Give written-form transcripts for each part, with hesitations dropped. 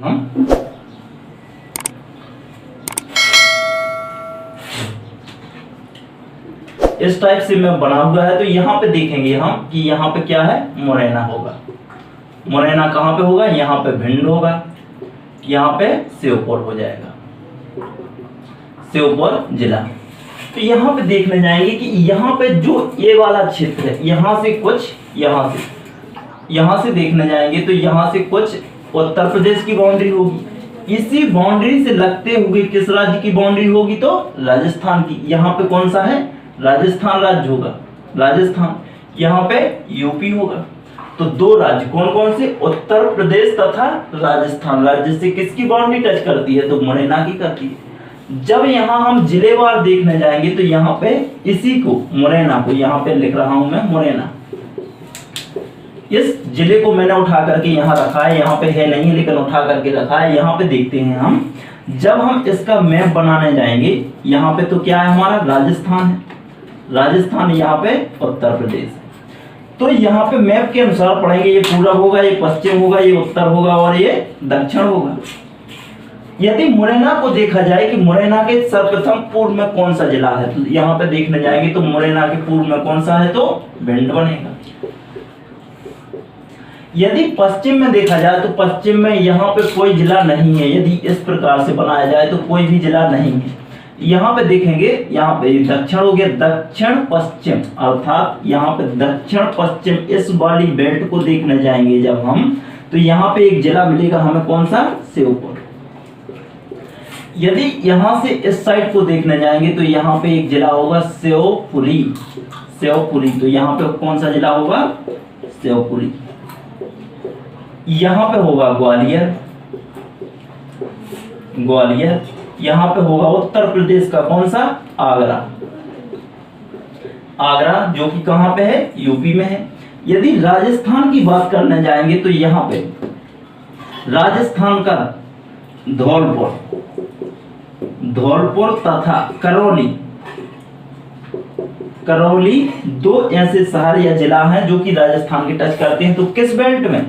हम इस टाइप से मैप बना हुआ है। तो यहाँ पे देखेंगे हम कि यहाँ पे क्या है, मुरैना होगा। मुरैना कहाँ पे होगा, यहाँ पे भिंड होगा, यहाँ पे श्योपुर हो जाएगा, श्योपुर जिला। तो यहाँ पे देखने जाएंगे कि यहाँ पे जो ये वाला क्षेत्र है, यहाँ से कुछ, यहाँ से देखने जाएंगे तो यहाँ से कुछ उत्तर प्रदेश की बाउंड्री होगी। इसी बाउंड्री से लगते हुए किस राज्य की बाउंड्री होगी, तो राजस्थान की। यहाँ पे कौन सा है, राजस्थान राज्य होगा, राजस्थान। यहाँ पे यूपी होगा। तो दो राज्य कौन कौन से, उत्तर प्रदेश तथा राजस्थान राज्य से किसकी बाउंड्री टच करती है, तो मुरैना की करती है। जब यहाँ हम जिलेवार देखने जाएंगे तो यहाँ पे इसी को, मुरैना को, यहाँ पे लिख रहा हूं मैं मुरैना, इस जिले को मैंने उठा करके यहाँ रखा है, यहाँ पे है नहीं लेकिन उठा करके रखा है। यहाँ पे देखते हैं हम, जब हम इसका मैप बनाने जाएंगे, यहाँ पे तो क्या है हमारा, राजस्थान है, राजस्थान, यहाँ पे उत्तर प्रदेश है। तो यहाँ पे मैप के अनुसार पढ़ेंगे, ये पूरब होगा, ये पश्चिम होगा, ये उत्तर होगा और ये दक्षिण होगा। यदि मुरैना को देखा जाए कि मुरैना के सर्वप्रथम पूर्व में कौन सा जिला है, तो यहाँ पे देखने जाएंगे तो मुरैना के पूर्व में कौन सा है, तो भिंड बनेगा। यदि पश्चिम में देखा जाए तो पश्चिम में यहाँ पे कोई जिला नहीं है। यदि इस प्रकार से बनाया जाए तो कोई भी जिला नहीं है। यहाँ पे देखेंगे, यहाँ पे दक्षिण हो गया, दक्षिण पश्चिम, अर्थात यहाँ पे दक्षिण पश्चिम इस वाली बेल्ट को देखने जाएंगे जब हम, तो यहाँ पे एक जिला मिलेगा हमें, कौन सा, श्योपुर। यदि यहाँ से इस साइड को देखने जाएंगे तो यहाँ पे एक जिला होगा शिवपुरी, शिवपुरी। तो यहाँ पे कौन सा जिला होगा, शिवपुरी। यहाँ पे होगा ग्वालियर, ग्वालियर। यहाँ पे होगा उत्तर प्रदेश का कौन सा, आगरा, आगरा, जो कि कहाँ पे है, यूपी में है। यदि राजस्थान की बात करने जाएंगे तो यहाँ पे राजस्थान का धौलपुर, धौलपुर तथा करौली, करौली दो ऐसे शहर या जिला हैं जो कि राजस्थान के टच करते हैं। तो किस बेल्ट में,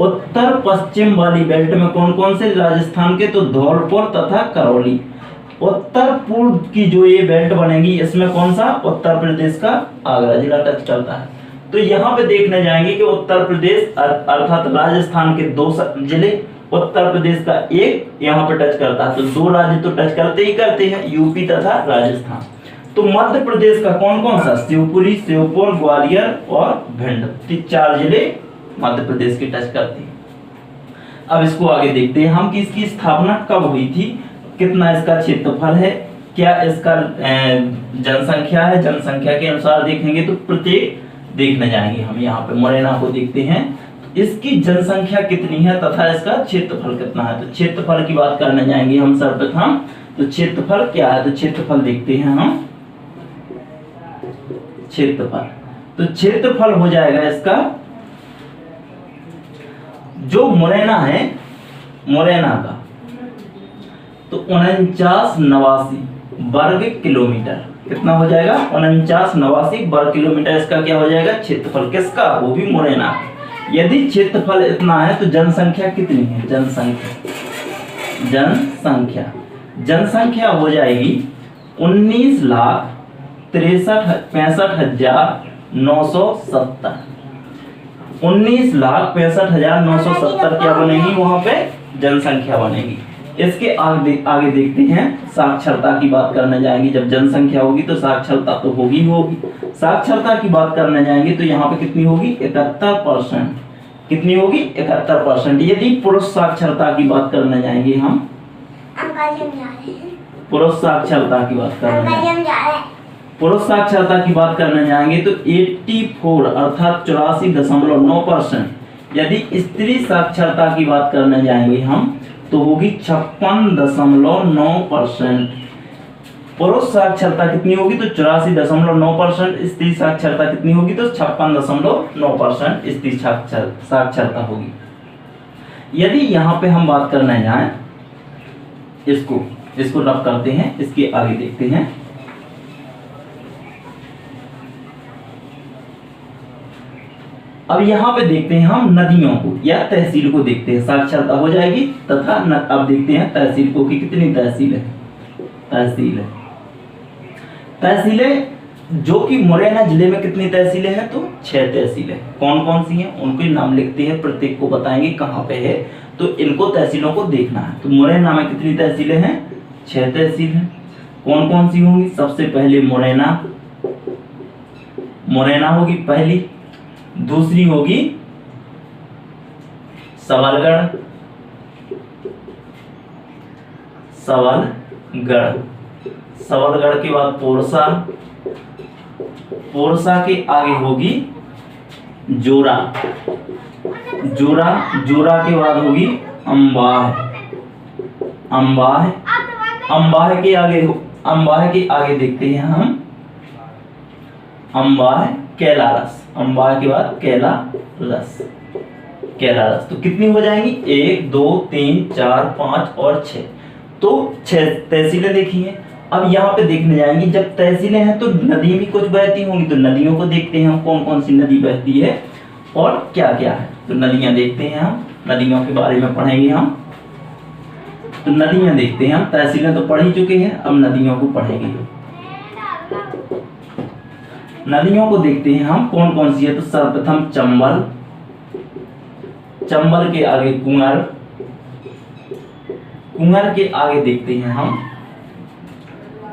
उत्तर पश्चिम वाली बेल्ट में कौन कौन से राजस्थान के, तो धौलपुर तथा करौली। उत्तर पूर्व की जो ये बेल्ट बनेगी इसमें कौन सा, उत्तर प्रदेश का आगरा जिला टच करता है। तो यहाँ पे देखने जाएंगे कि उत्तर प्रदेश अर्थात राजस्थान के दो जिले, उत्तर प्रदेश का एक यहाँ पे टच करता है। तो दो राज्य तो टच करते ही करते हैं, यूपी तथा राजस्थान। तो मध्य प्रदेश का कौन कौन सा, शिवपुरी, श्योपुर, ग्वालियर और भिंड, चार जिले मध्य प्रदेश की टच करते हैं। अब इसको आगे देखते हैं हम कि इसकी स्थापना कब हुई थी, कितना इसका क्षेत्रफल है, क्या इसका जनसंख्या है। जनसंख्या के अनुसार देखेंगे तो प्रत्येक देखने जाएंगे हम, यहाँ पे मुरैना को देखते हैं, इसकी जनसंख्या कितनी है तथा इसका क्षेत्रफल कितना है। तो क्षेत्रफल की बात करने जाएंगे हम सर्वप्रथम। तो क्षेत्रफल क्या है, तो क्षेत्रफल देखते हैं हम, क्षेत्रफल। तो क्षेत्रफल हो जाएगा इसका, जो मुरैना है, मुरैना का तो 4989 वर्ग किलोमीटर, कितना हो जाएगा, 4989 वर्ग किलोमीटर इसका क्या हो जाएगा, क्षेत्रफल। किसका, वो भी मुरैना। यदि क्षेत्रफल इतना है तो जनसंख्या कितनी है, जनसंख्या, जनसंख्या, जनसंख्या हो जाएगी 19,65,970। 19,65,970 क्या बनेगी, वहां पे जनसंख्या बनेगी। इसके आगे देखते हैं, साक्षरता की बात करने जाएंगे। जब जनसंख्या होगी तो साक्षरता तो होगी होगी। साक्षरता की बात करने जाएंगे तो यहाँ पे कितनी होगी, 71%। कितनी होगी, 71%। यदि पुरुष साक्षरता की बात करने जाएंगे हम, पुरुष साक्षरता की बात करने पुरुष साक्षरता की बात करने जाएंगे तो 84 अर्थात 84.9%। यदि स्त्री साक्षरता की बात करने जाएंगे हम तो होगी 56.9%। पुरुष साक्षरता कितनी होगी, तो 84.9%। स्त्री साक्षरता कितनी होगी, तो 56.9% स्त्री साक्षरता होगी। यदि यहाँ पे हम बात करने जाएं, इसको रब करते हैं, इसके आगे देखते हैं। अब यहाँ पे देखते हैं हम नदियों को या तहसील को देखते हैं, साक्षरता हो जाएगी तथा अब देखते हैं तहसील को कि कितनी तहसील है। तहसीलें जो कि मुरैना जिले में कितनी तहसीलें हैं, तो 6 तहसीलें। कौन कौन सी हैं उनके नाम लिखते हैं, प्रत्येक को बताएंगे कहाँ पे है, तो इनको तहसीलों को देखना है। तो मुरैना में कितनी तहसीलें हैं, 6 तहसील हैं। कौन कौन सी होंगी, सबसे पहले मुरैना होगी पहली, दूसरी होगी सबलगढ़, सबलगढ़ के बाद पोरसा के आगे होगी जोरा के बाद होगी अंबाह के आगे देखते हैं हम अंबाह के बाद कैलारस। तो कितनी हो जाएंगी, 1 2 3 4 5 और 6, तो 6 तहसीलें देखी हैं। अब यहाँ पे देखने जाएंगे, जब तहसीलें हैं तो नदी भी कुछ बहती होंगी, तो नदियों को देखते हैं हम कौन कौन सी नदी बहती है और क्या क्या है। तो नदियां देखते हैं हम, नदियों के बारे में पढ़ेंगे हम। तो नदियां देखते हैं हम, तहसीलें तो पढ़ ही चुके हैं, अब नदियों को पढ़ेंगे। नदियों को देखते हैं हम कौन कौन सी है। तो सर्वप्रथम चंबल के आगे कुंगर के आगे देखते हैं हम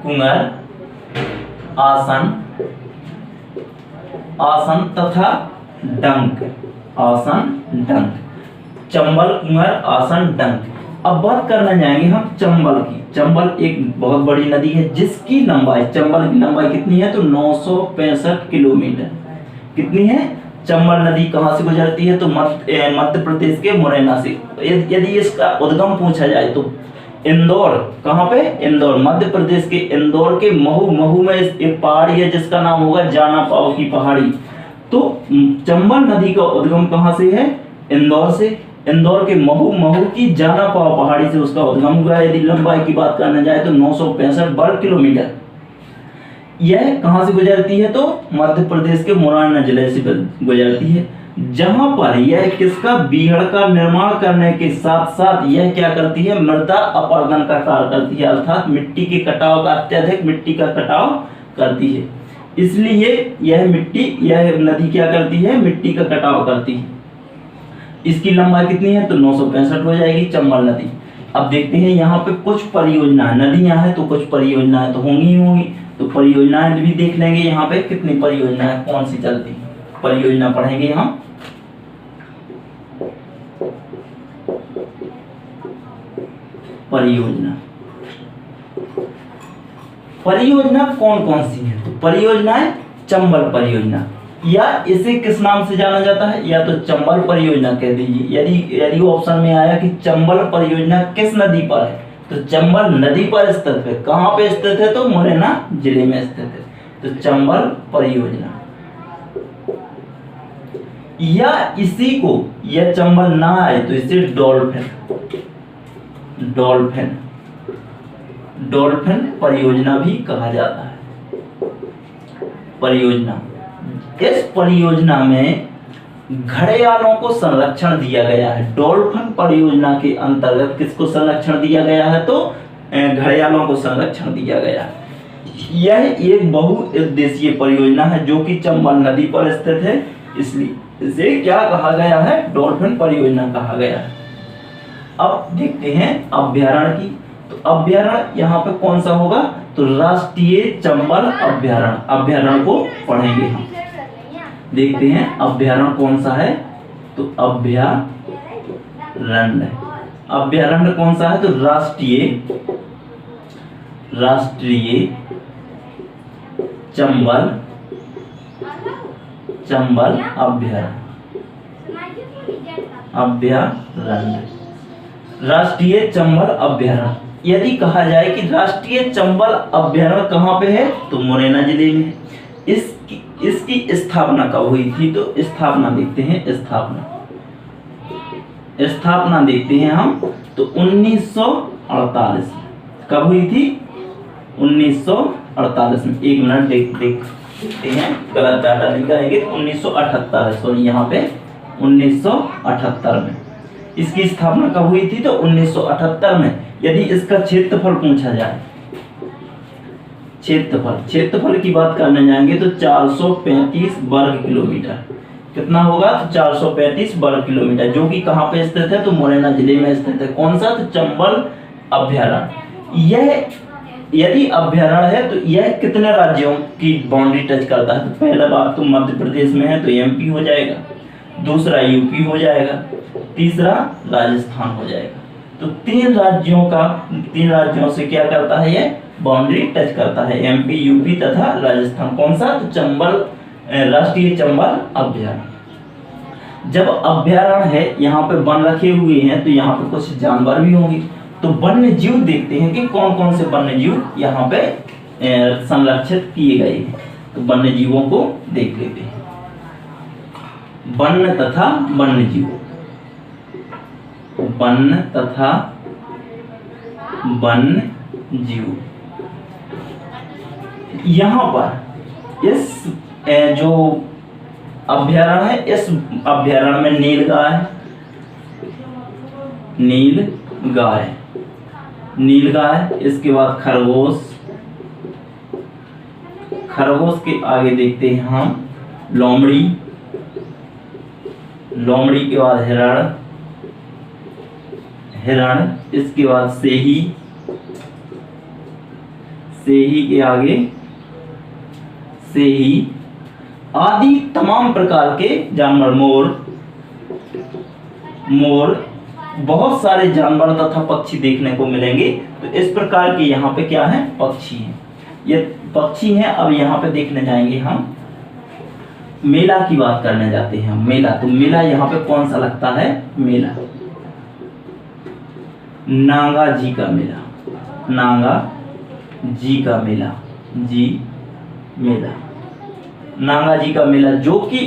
कुंगर, आसन तथा डंक। चंबल, कुंगर, आसन, डंक। अब बात करना चाहेंगे हम चंबल की। चंबल एक बहुत बड़ी नदी है जिसकी लंबाई, चंबल की लंबाई कितनी है, तो 965 किलोमीटर। कितनी है, चंबल नदी कहाँ से गुजरती है, तो मध्य प्रदेश के मुरैना से। यदि इसका उद्गम पूछा जाए तो इंदौर, कहाँ पे, इंदौर, मध्य प्रदेश के इंदौर के महू में एक पहाड़ी है जिसका नाम होगा जाना पाव की पहाड़ी। तो चंबल नदी का उद्गम कहाँ से है, इंदौर से। इंदौर के महू की जाना पाव पहाड़ी से उसका उद्गम हुआ। यदि लंबाई की बात करना जाए तो 965 वर्ग किलोमीटर। यह कहाँ से गुजरती है, तो मध्य प्रदेश के मुरैना जिले से गुजरती है, जहां पर यह किसका, बीहड़ का निर्माण करने के साथ साथ यह क्या करती है, मृदा अपरदन का कार्य करती है, अर्थात मिट्टी के कटाव का, अत्यधिक मिट्टी का कटाव करती है। इसलिए यह नदी क्या करती है, मिट्टी का कटाव करती है। इसकी लंबाई कितनी है, तो 965 हो जाएगी चंबल नदी। अब देखते हैं यहाँ पे कुछ परियोजनाएं, नदियां हैं तो कुछ परियोजनाएं तो होंगी। तो परियोजनाएं भी देख लेंगे, यहाँ पे कितनी परियोजनाएं कौन सी चलती है, परियोजना पढ़ेंगे हम। परियोजना कौन कौन सी है, तो परियोजनाएं चंबल परियोजना, या इसे किस नाम से जाना जाता है, या तो चंबल परियोजना कह दीजिए। यदि ऑप्शन में आया कि चंबल परियोजना किस नदी पर है, तो चंबल नदी पर स्थित है। कहाँ पे स्थित है, तो मुरैना जिले में स्थित है, तो चंबल परियोजना। या इसी को, यह चंबल ना आए तो इसे डॉल्फिन परियोजना भी कहा जाता है। परियोजना, इस परियोजना में घड़ियालों को संरक्षण दिया गया है। डॉल्फिन परियोजना के अंतर्गत किसको संरक्षण दिया गया है, तो घड़ियालों को संरक्षण दिया गया है। यह एक बहुउद्देशीय परियोजना है जो कि चंबल नदी पर स्थित है, इसलिए इसे क्या कहा गया है, डॉल्फिन परियोजना कहा गया है। अब देखते हैं अभ्यारण्य की। तो अभ्यारण्य यहाँ पे कौन सा होगा, तो राष्ट्रीय चंबल अभ्यारण्य को पढ़ेंगे हम। देखते हैं अभ्यारण्य कौन सा है, तो अभ्यारण्य कौन सा है, तो राष्ट्रीय चंबल अभ्यारण्य, राष्ट्रीय चंबल अभ्यारण्य। यदि कहा जाए कि राष्ट्रीय चंबल अभ्यारण्य कहाँ पे है, तो मुरैना जिले में। इसकी स्थापना कब हुई थी, तो स्थापना देखते हैं। स्थापना देखते हैं हम, तो 1948 कब हुई थी, 1948 में। 1 मिनट देख देखते हैं, गलत डाटा नहीं करेंगे। 1978 है, सॉरी यहाँ पे 1978 में इसकी स्थापना कब हुई थी? तो 1978 में। यदि इसका क्षेत्रफल पूछा जाए, क्षेत्रफल की बात करने जाएंगे तो 435 वर्ग किलोमीटर। कितना होगा? तो 435 वर्ग किलोमीटर, जो कि कहाँ पे स्थित है? तो मुरैना जिले में स्थित है। कौन सा? तो चंबल अभ्यारण्य। यह यदि अभ्यारण्य है तो यह कितने राज्यों की बाउंड्री टच करता है? तो पहला बात तो मध्य प्रदेश में है तो एमपी हो जाएगा, दूसरा यूपी हो जाएगा, तीसरा राजस्थान हो जाएगा। तो तीन राज्यों से क्या करता है? ये बाउंड्री टच करता है, एमपी, यूपी तथा राजस्थान। कौन सा? तो चंबल, राष्ट्रीय चंबल अभ्यारण्य। जब अभ्यारण्य है, यहाँ पे वन रखे हुए हैं तो यहाँ पे कुछ जानवर भी होंगे। तो वन्य जीव देखते हैं कि कौन कौन से वन्य जीव यहाँ पे संरक्षित किए गए हैं। तो वन्य जीवों को देख लेते हैं। वन्य तथा वन्य जीव, वन्य तथा वन्य जीव। यहाँ पर इस जो अभ्यारण्य है, इस अभ्यारण्य में नीलगाय, इसके बाद खरगोश के आगे देखते हैं हम लोमड़ी के बाद हिरण, इसके बाद सेही के आगे सेही आदि तमाम प्रकार के जानवर, मोर, बहुत सारे जानवर तथा पक्षी देखने को मिलेंगे। तो इस प्रकार के यहाँ पे क्या है? पक्षी हैं। ये पक्षी हैं। अब यहाँ पे देखने जाएंगे हम, मेला की बात करने जाते हैं। मेला, तो मेला यहाँ पे कौन सा लगता है? मेला नागा जी का मेला, नागा जी का मेला, जो कि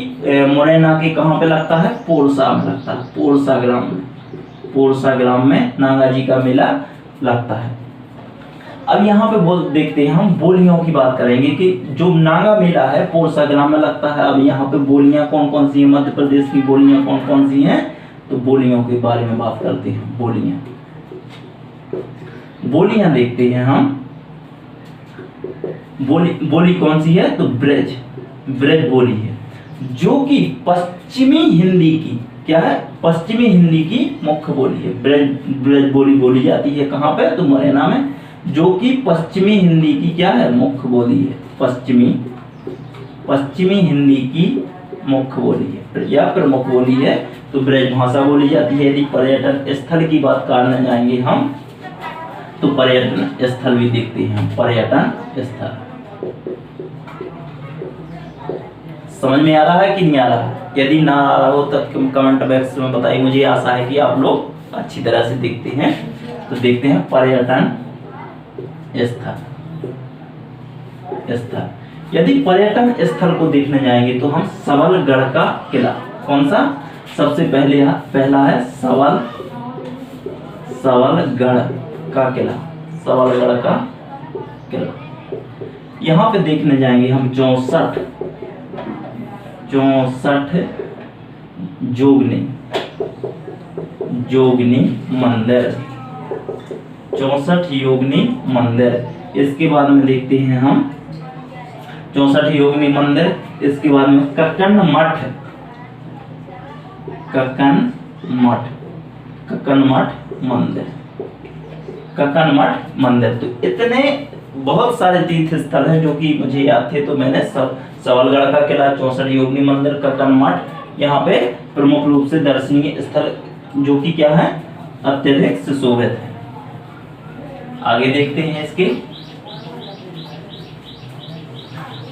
मुरैना के कहाँ पे लगता है? पोरसा में लगता है, पोरसा ग्राम में नागा जी का मेला लगता है। अब यहाँ पे देखते हैं हम, बोलियों की बात करेंगे कि जो नागा मेला है पोरसा ग्राम में लगता है। अब यहाँ पे बोलियां कौन कौन सी हैं? मध्य प्रदेश की बोलियां कौन कौन सी हैं? तो बोलियों के बारे में बात करते हैं। बोलियां देखते हैं हम। बोली कौन सी है? तो ब्रज बोली है, जो कि पश्चिमी हिंदी की क्या है? पश्चिमी हिंदी की मुख्य बोली है। ब्रज बोली बोली जाती है कहाँ पे? तो मुरैना में, जो कि पश्चिमी हिंदी की क्या है? मुख्य बोली है। पश्चिमी हिंदी की मुख्य बोली है या प्रमुख बोली है, तो ब्रज भाषा बोली जाती है। यदि पर्यटन स्थल की बात करने जाएंगे हम, तो पर्यटन स्थल भी देखते हैं। पर्यटन स्थल समझ में आ रहा है कि नहीं आ रहा है? यदि ना आ रहा हो तो कमेंट बॉक्स में बताइए। मुझे आशा है कि आप लोग अच्छी तरह से देखते हैं। तो देखते हैं पर्यटन स्थल। यदि पर्यटन स्थल को देखने जाएंगे तो हम सबलगढ़ का किला, कौन सा? सबसे पहला है सबलगढ़ का किला, यहाँ पे देखने जाएंगे हम 64 जोगनी मंदिर, 64 योगिनी मंदिर। इसके बाद में देखते हैं हम 64 योगिनी मंदिर। इसके बाद में कक्कन मठ मंदिर। तो इतने बहुत सारे तीर्थ स्थल हैं जो कि मुझे याद थे। तो मैंने सबलगढ़ का किला, 64 योगिनी मंदिर, कक्कन मठ, यहाँ पे प्रमुख रूप से दर्शनीय स्थल जो कि क्या है? अत्यधिक सुशोभित है। आगे देखते हैं इसके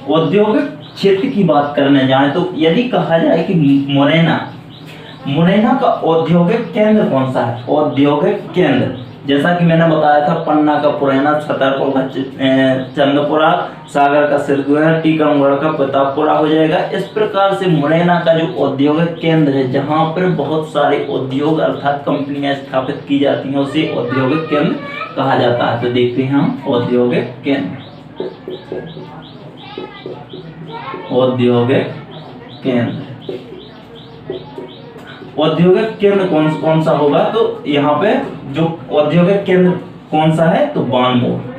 औद्योगिक क्षेत्र की बात करने जाए तो यदि कहा जाए कि मुरैना का औद्योगिक केंद्र कौन सा है? औद्योगिक केंद्र, जैसा कि मैंने बताया था, पन्ना का पुरैना, छतरपुर का चंदपुरा, सागर का सिरगुआ, टीकमगढ़ का प्रतापपुरा हो जाएगा। इस प्रकार से मुरैना का जो औद्योगिक केंद्र है, जहाँ पर बहुत सारे उद्योग अर्थात कंपनियां स्थापित की जाती हैं, उसे औद्योगिक केंद्र कहा जाता है। तो देखते हैं हम औद्योगिक केंद्र। औद्योगिक केंद्र। औद्योगिक केंद्र कौन सा होगा, तो यहाँ पे जो औद्योगिक केंद्र कौन सा है, तो बानमोर।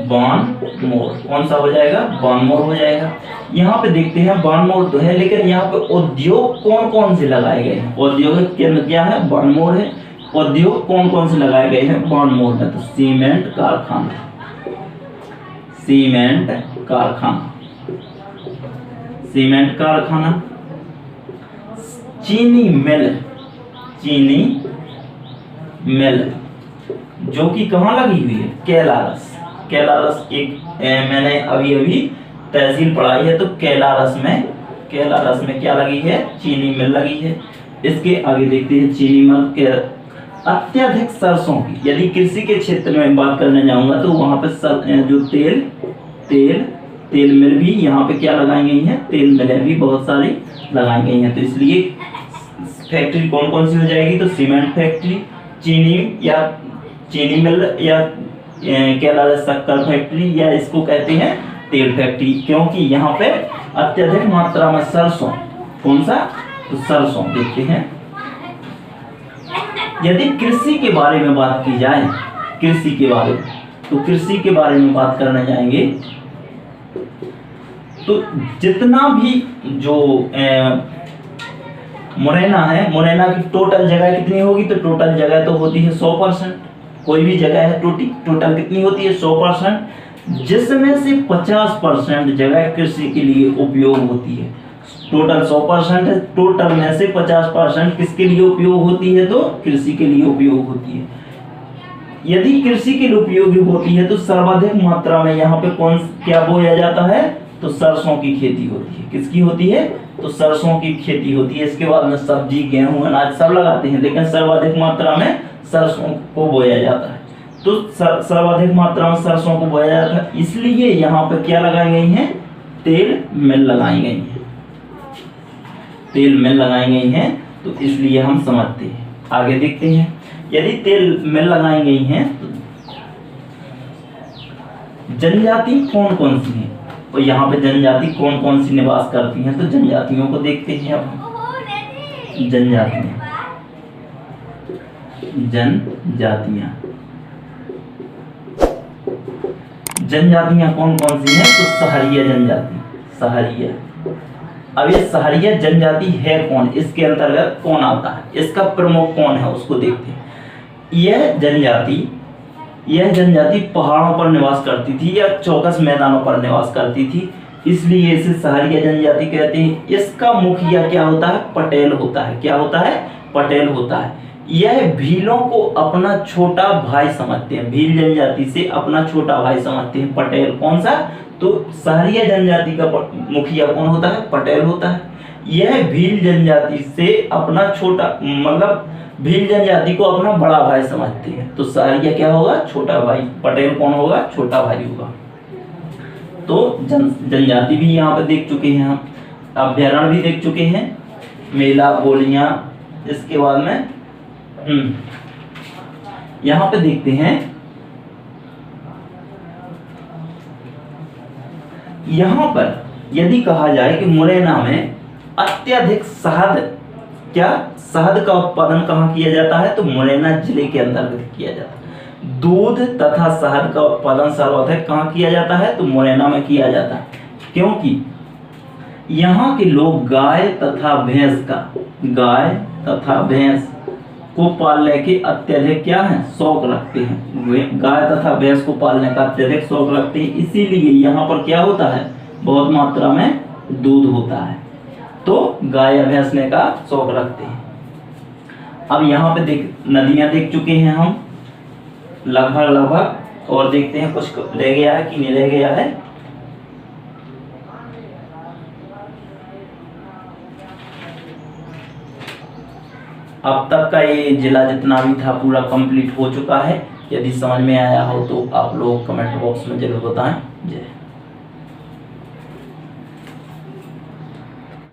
बानमोर कौन सा हो जाएगा, बानमोर हो जाएगा। यहाँ पे देखते हैं बानमोर तो है, लेकिन यहाँ पे उद्योग कौन कौन से लगाए गए हैं। औद्योगिक केंद्र क्या है, बानमोर है। उद्योग कौन कौन से लगाए गए हैं बानमोर में, तो सीमेंट कारखाना, सीमेंट कारखाना, सीमेंट कारखाना, चीनी मिल, चीनी मिल जो कि कहाँ लगी हुई है, कैलारस। कैलारस एक मैंने अभी अभी तहसील पढ़ाई है, तो कैलारस में क्या लगी है, चीनी मिल लगी है। इसके आगे देखते हैं चीनी मिल के अत्यधिक सरसों की, यदि कृषि के क्षेत्र में बात करने जाऊंगा तो वहां पे जो तेल मिल भी यहाँ पे क्या लगाई गई हैं, तेल मिलें भी बहुत सारी लगाई गई हैं। तो इसलिए फैक्ट्री कौन कौन सी हो जाएगी, तो सीमेंट फैक्ट्री, चीनी मिल या कैलारस शक्कर फैक्ट्री, या इसको कहते हैं तेल फैक्ट्री, क्योंकि यहाँ पे अत्यधिक मात्रा में सरसों, कौन सा, तो सरसों। देखते हैं यदि कृषि के बारे में बात की जाए, कृषि के बारे में, तो कृषि के बारे में बात करने जाएंगे तो जितना भी जो मुरैना है, मुरैना की टोटल जगह कितनी होगी, तो टोटल जगह तो होती है 100%। कोई भी जगह है टोटल कितनी होती है, 100%, जिसमें से 50% जगह कृषि के लिए उपयोग होती है। टोटल 100% है, टोटल में से 50% किसके लिए उपयोग होती है, तो कृषि के लिए उपयोग होती है। यदि कृषि के लिए उपयोगी होती है तो सर्वाधिक मात्रा में यहाँ पे क्या बोया जाता है, तो सरसों की खेती होती है। किसकी होती है, तो सरसों की खेती होती है। इसके बाद में सब्जी, गेहूं, अनाज सब लगाते हैं, लेकिन सर्वाधिक मात्रा में सरसों को बोया जाता है। तो सर्वाधिक मात्रा में सरसों को बोया जाता है, इसलिए यहाँ पे क्या लगाई गई है, तेल मिल लगाई गई है, तेल मिल लगाई गई हैं, तो इसलिए हम समझते हैं। आगे देखते हैं, यदि तेल मिल लगाई गई हैं तो जनजाति कौन कौन सी हैं, और यहाँ पे जनजाति कौन कौन सी निवास करती हैं, तो जनजातियों को देखते हैं अब। जनजातियां कौन कौन सी हैं, तो सहरिया जनजाति, सहरिया। अब ये सहरिया जनजाति है कौन, इसके अंतर्गत कौन आता है, इसका प्रमुख कौन है, उसको देखते हैं। यह जनजाति पहाड़ों पर निवास करती थी या चौकस मैदानों पर निवास करती थी, इसलिए इसे सहरिया जनजाति कहते हैं। इसका मुखिया क्या होता है, पटेल होता है। क्या होता है, पटेल होता है। यह भीलों को अपना छोटा भाई समझते हैं, भील जनजाति से अपना छोटा भाई समझते हैं पटेल। कौन सा, तो सहरिया जनजाति का मुखिया कौन होता है, पटेल होता है। यह भील जनजाति से अपना छोटा, मतलब भील जनजाति को अपना बड़ा भाई समझते हैं, तो सहरिया क्या होगा, छोटा भाई। पटेल कौन होगा, छोटा भाई होगा। तो जनजाति भी यहाँ पे देख चुके हैं हम, अभ्यारण्य भी देख चुके हैं, मेला, बोलियां। इसके बाद में यहाँ पे देखते हैं, यहाँ पर यदि कहा जाए कि मुरैना में अत्यधिक शहद का उत्पादन कहाँ किया जाता है, तो मुरैना जिले के अंतर्गत किया जाता है। दूध तथा शहद का उत्पादन सर्वाधिक कहाँ किया जाता है, तो मुरैना में किया जाता है, क्योंकि यहाँ के लोग गाय तथा भैंस को पालने के अत्यधिक क्या है, शौक रखते हैं। गाय तथा भैंस को पालने का अत्यधिक शौक रखते हैं, इसीलिए यहाँ पर क्या होता है, बहुत मात्रा में दूध होता है, तो गाय भैंसने का शौक रखते हैं। अब यहाँ पे नदियां देख चुके हैं हम लगभग, और देखते हैं कुछ रह गया है कि नहीं रह गया है। अब तक का ये जिला जितना भी था पूरा कंप्लीट हो चुका है। यदि समझ में आया हो तो आप लोग कमेंट बॉक्स में जरूर बताएं। जय